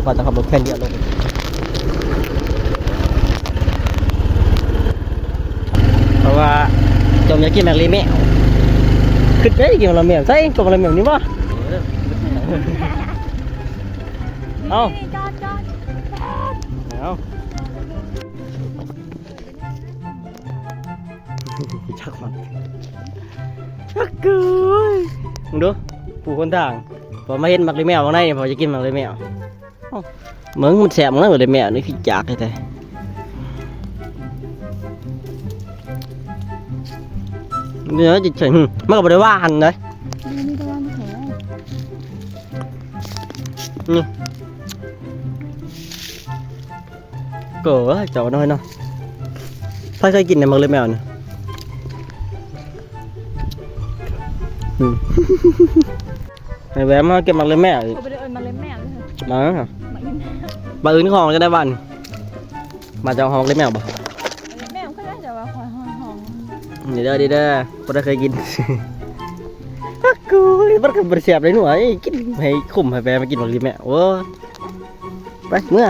กว่าจะขับรถแค่เดียวลงเพราะว่าจมอยากกินแมงลีแมวขึ้นได้กินแมงลีแมวใช่กับแมงลีแมวนี่วะเอาเอาชักมันชักเกินมึงดูผู้คนทางพอมาเห็นแมงลีแมวข้างในพอจะกินแมงลีแมวเหมือนมันแสบมันเลยแมวนี่ขี้จากเลยแต่เนื้อจิตถึงมันก็ไม่ได้ว่าหันเลยเก๋อเจ้าน้อยเนาะถ้าเคยกินเนี่ยมันเลยแมวเนี่ยไอ้แหวมาเก็บมันเลยแมวอีกไปเดินมาเลยแมวเลยมาบ้านอื่นของจะได้บ้านมาจะห้องเลยแมวบ่แมวก็ได้แต่ว่าคอยห้องดีเด้อพอได้เคยกินกูมันก็บริเสียบเลยหนูไอ้กินให้คุ้มให้แปมากินมันเลยแมวโอ้ไปเมื่อ